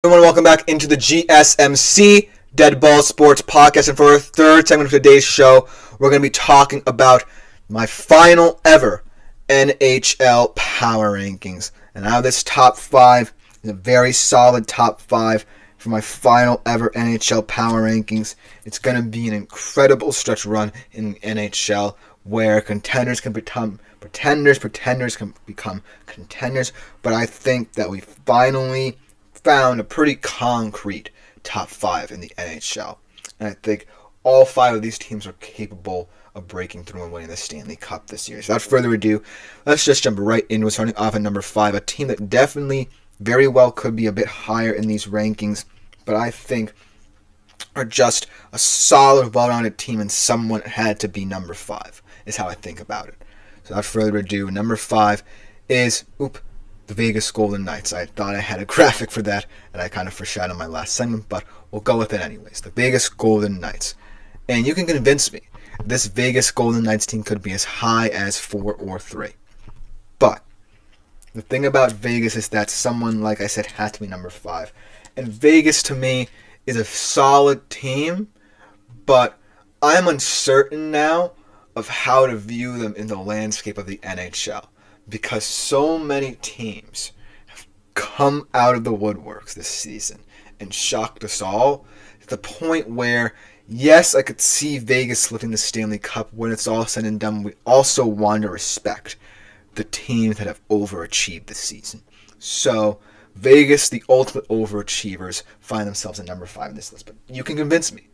Everyone, welcome back into the GSMC Dead Ball Sports Podcast. And for our third segment of today's show, we're going to be talking about my final ever NHL Power Rankings. And now this top 5 is a very solid top 5 for my final ever NHL Power Rankings. It's going to be an incredible stretch run in the NHL where contenders can become pretenders can become contenders. But I think that we finally found a pretty concrete top 5 in the NHL. And I think all 5 of these teams are capable of breaking through and winning the Stanley Cup this year. So without further ado, let's just jump right into it, starting off at number 5, a team that definitely very well could be a bit higher in these rankings, but I think are just a solid, well-rounded team and someone had to be number 5, is how I think about it. So without further ado, number 5 is, the Vegas Golden Knights. I thought I had a graphic for that, and I kind of foreshadowed my last segment, but we'll go with it anyways. The Vegas Golden Knights. And you can convince me, this Vegas Golden Knights team could be as high as 4 or 3. But the thing about Vegas is that someone, like I said, has to be number 5. And Vegas, to me, is a solid team, but I'm uncertain now of how to view them in the landscape of the NHL. Because so many teams have come out of the woodworks this season and shocked us all to the point where, yes, I could see Vegas lifting the Stanley Cup. When it's all said and done, we also want to respect the teams that have overachieved this season. So Vegas, the ultimate overachievers, find themselves at number 5 in this list. But you can convince me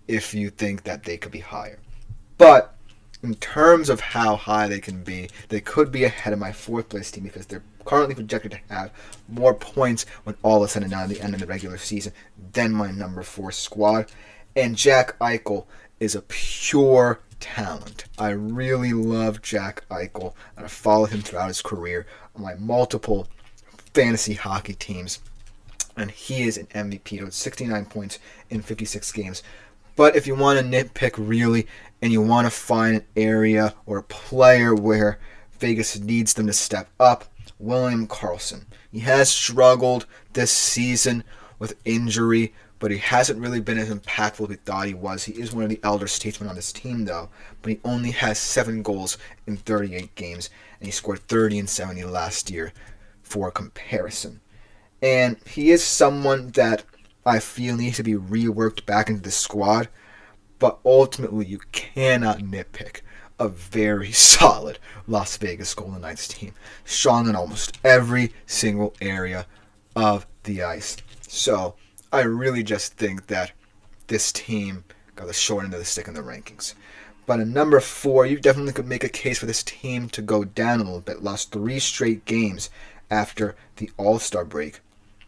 if you think that they could be higher. But in terms of how high they can be, they could be ahead of my 4th place team because they're currently projected to have more points when all is said and done at the end of the regular season than my number 4 squad. And Jack Eichel is a pure talent. I really love Jack Eichel, and I've followed him throughout his career on my multiple fantasy hockey teams. And he is an MVP with 69 points in 56 games. But if you want to nitpick really, and you want to find an area or a player where Vegas needs them to step up, William Karlsson. He has struggled this season with injury, but he hasn't really been as impactful as we thought he was. He is one of the elder statesmen on this team, though, but he only has 7 goals in 38 games, and he scored 30 and 70 last year for comparison. And he is someone that I feel needs to be reworked back into the squad, but ultimately you cannot nitpick a very solid Las Vegas Golden Knights team, strong in almost every single area of the ice. So I really just think that this team got the short end of the stick in the rankings. But at number 4, you definitely could make a case for this team to go down a little bit. Lost 3 straight games after the All-Star break.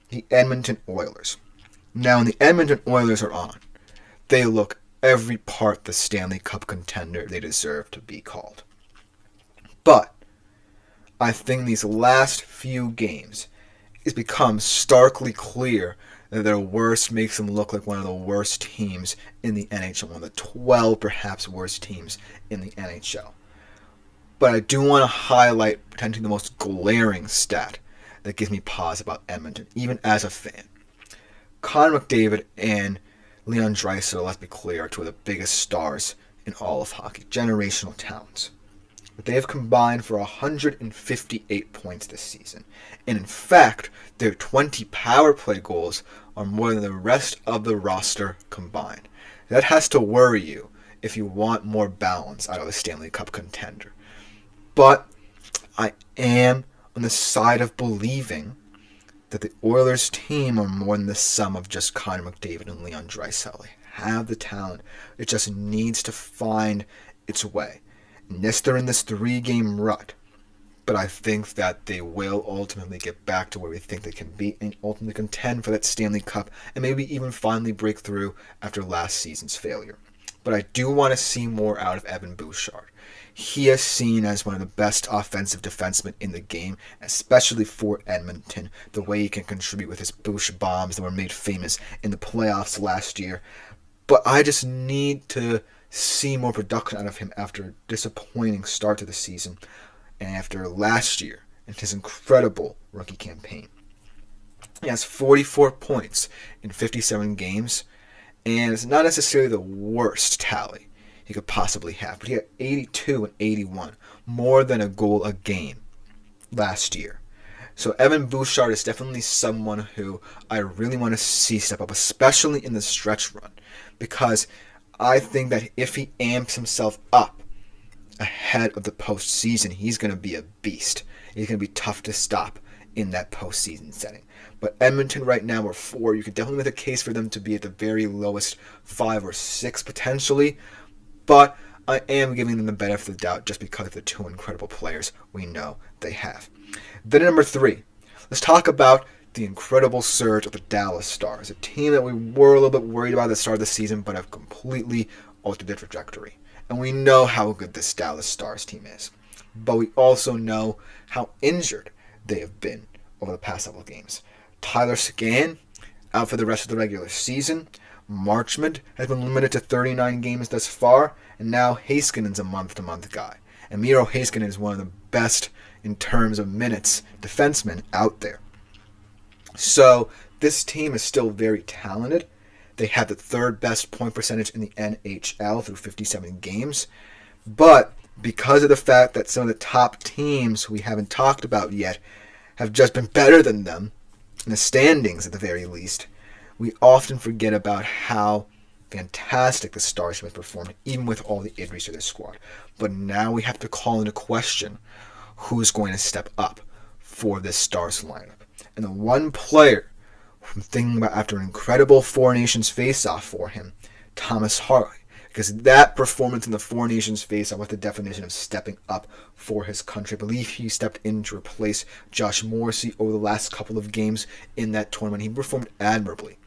The Edmonton Oilers. Now, when the Edmonton Oilers are on, they look every part the Stanley Cup contender they deserve to be called. But I think these last few games, it's become starkly clear that their worst makes them look like one of the worst teams in the NHL, one of the 12 perhaps worst teams in the NHL. But I do want to highlight potentially the most glaring stat that gives me pause about Edmonton, even as a fan. Connor McDavid and Leon Draisaitl, let's be clear, are 2 of the biggest stars in all of hockey, generational talents. But they have combined for 158 points this season. And in fact, their 20 power play goals are more than the rest of the roster combined. That has to worry you if you want more balance out of a Stanley Cup contender. But I am on the side of believing that the Oilers team are more than the sum of just Connor McDavid and Leon Draisaitl. They have the talent. It just needs to find its way. And yes, they're in this 3-game rut, but I think that they will ultimately get back to where we think they can be and ultimately contend for that Stanley Cup and maybe even finally break through after last season's failure. But I do want to see more out of Evan Bouchard. He is seen as one of the best offensive defensemen in the game, especially for Edmonton, the way he can contribute with his Bouch bombs that were made famous in the playoffs last year. But I just need to see more production out of him after a disappointing start to the season and after last year and his incredible rookie campaign. He has 44 points in 57 games, and it's not necessarily the worst tally he could possibly have, but he had 82 and 81, more than a goal a game last year. So Evan Bouchard is definitely someone who I really want to see step up, especially in the stretch run, because I think that if he amps himself up ahead of the postseason, he's going to be a beast. He's going to be tough to stop in that postseason setting. But Edmonton right now are 4. You could definitely make a case for them to be at the very lowest 5 or 6 potentially. But I am giving them the benefit of the doubt just because of the 2 incredible players we know they have. Then at number 3, let's talk about the incredible surge of the Dallas Stars, a team that we were a little bit worried about at the start of the season, but have completely altered their trajectory. And we know how good this Dallas Stars team is. But we also know how injured they have been over the past several games. Tyler Seguin, out for the rest of the regular season. Marchment has been limited to 39 games thus far, and now Heiskanen's a month-to-month guy. And Miro Heiskanen is one of the best in terms of minutes defensemen out there. So this team is still very talented. They have the 3rd best point percentage in the NHL through 57 games. But because of the fact that some of the top teams we haven't talked about yet have just been better than them, in the standings at the very least, we often forget about how fantastic the Stars have performed, even with all the injuries to their squad. But now we have to call into question who's going to step up for this Stars lineup. And the one player I'm thinking about after an incredible Four Nations face-off for him, Thomas Harley. Because that performance in the Four Nations face-off was the definition of stepping up for his country. I believe he stepped in to replace Josh Morrissey over the last couple of games in that tournament. He performed admirably.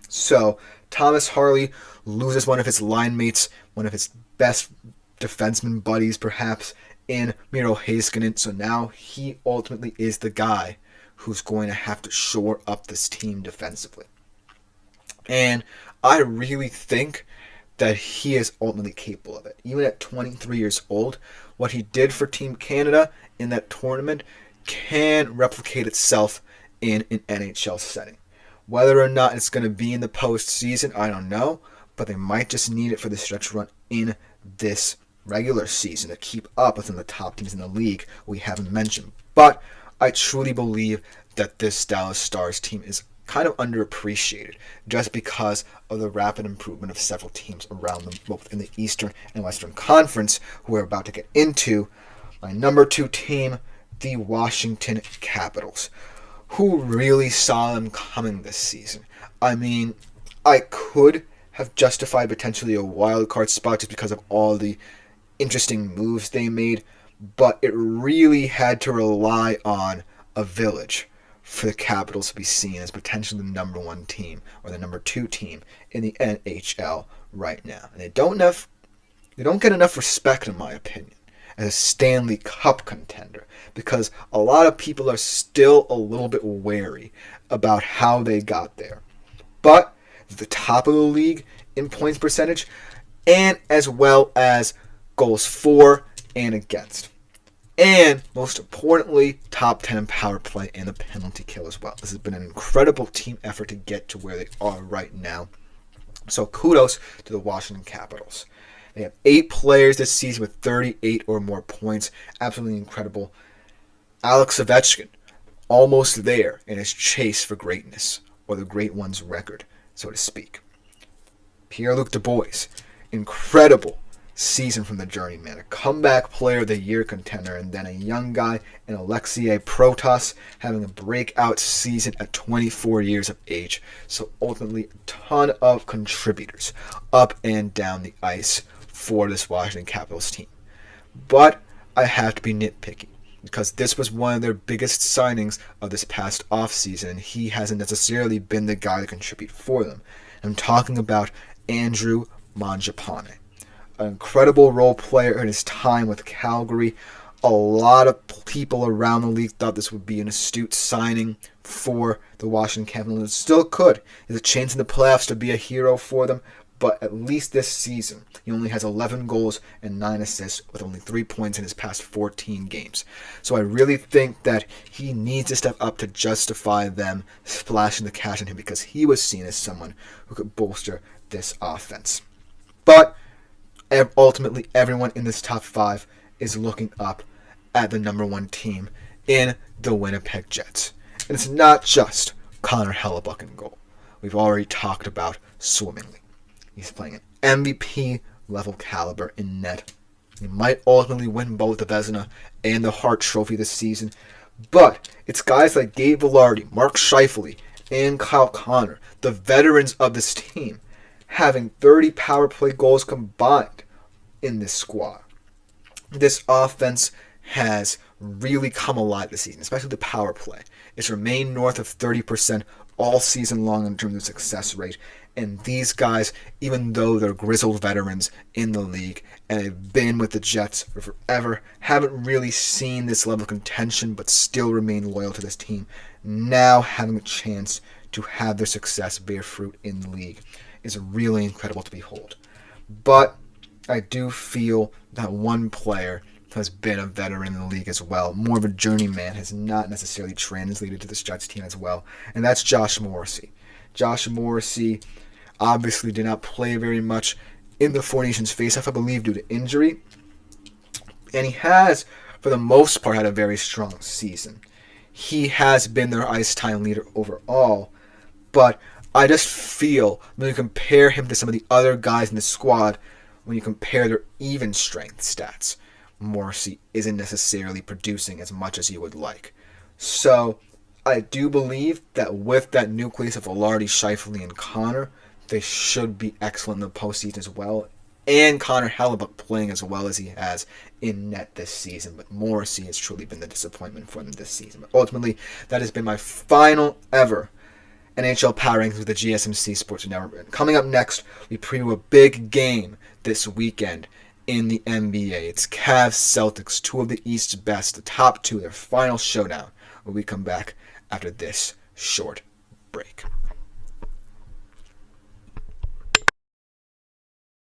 So Thomas Harley loses one of his line mates, one of his best defenseman buddies perhaps, in Miro Heiskanen. So now he ultimately is the guy who's going to have to shore up this team defensively. And I really think that he is ultimately capable of it. Even at 23 years old, what he did for Team Canada in that tournament can replicate itself in an NHL setting. Whether or not it's going to be in the postseason, I don't know, but they might just need it for the stretch run in this regular season to keep up with some of the top teams in the league we haven't mentioned. But I truly believe that this Dallas Stars team is kind of underappreciated just because of the rapid improvement of several teams around them, both in the Eastern and Western Conference, who we're about to get into. My number 2 team, the Washington Capitals, who really saw them coming this season. I mean, I could have justified potentially a wild card spot just because of all the interesting moves they made, but it really had to rely on a village for the Capitals to be seen as potentially the number 1 team or the number 2 team in the NHL right now. And they don't get enough respect, in my opinion, as a Stanley Cup contender, because a lot of people are still a little bit wary about how they got there. But the top of the league in points percentage, and as well as goals for and against. And most importantly, top 10 in power play and the penalty kill as well. This has been an incredible team effort to get to where they are right now. So kudos to the Washington Capitals. They have 8 players this season with 38 or more points. Absolutely incredible. Alex Ovechkin, almost there in his chase for greatness, or the great one's record, so to speak. Pierre-Luc Dubois, incredible season from the journeyman, a comeback player of the year contender, and then a young guy in Alexei Protas having a breakout season at 24 years of age. So ultimately, a ton of contributors up and down the ice for this Washington Capitals team. But I have to be nitpicky, because this was one of their biggest signings of this past offseason, and he hasn't necessarily been the guy to contribute for them. I'm talking about Andrew Mangiapane, an incredible role player in his time with Calgary. A lot of people around the league thought this would be an astute signing for the Washington Capitals. It still could. There's a chance in the playoffs to be a hero for them, but at least this season, he only has 11 goals and 9 assists with only 3 points in his past 14 games. So I really think that he needs to step up to justify them splashing the cash on him, because he was seen as someone who could bolster this offense. But ultimately, everyone in this top 5 is looking up at the number 1 team in the Winnipeg Jets. And it's not just Connor Hellebuyck in goal. We've already talked about swimmingly. He's playing an MVP level caliber in net. He might ultimately win both the Vezina and the Hart Trophy this season, but it's guys like Gabe Vilardi, Mark Scheifele, and Kyle Connor, the veterans of this team, having 30 power play goals combined in this squad. This offense has really come alive this season, especially the power play. It's remained north of 30% all season long in terms of success rate. And these guys, even though they're grizzled veterans in the league and have been with the Jets for forever, haven't really seen this level of contention but still remain loyal to this team, now having a chance to have their success bear fruit in the league is really incredible to behold. But I do feel that one player has been a veteran in the league as well, more of a journeyman, has not necessarily translated to this Jets team as well, and that's Josh Morrissey. Josh Morrissey obviously did not play very much in the Four Nations faceoff, I believe, due to injury, and he has, for the most part, had a very strong season. He has been their ice time leader overall, but I just feel when you compare him to some of the other guys in the squad, when you compare their even strength stats, Morrissey isn't necessarily producing as much as you would like. So I do believe that with that nucleus of Vilardi, Scheifele, and Connor, they should be excellent in the postseason as well. And Connor Hellebuyck playing as well as he has in net this season. But Morrissey has truly been the disappointment for them this season. But ultimately, that has been my final ever NHL Power Rankings with the GSMC Sports Network. Coming up next, we preview a big game this weekend in the NBA. It's Cavs Celtics, 2 of the East's best, the top 2, their final showdown, when we come back after this short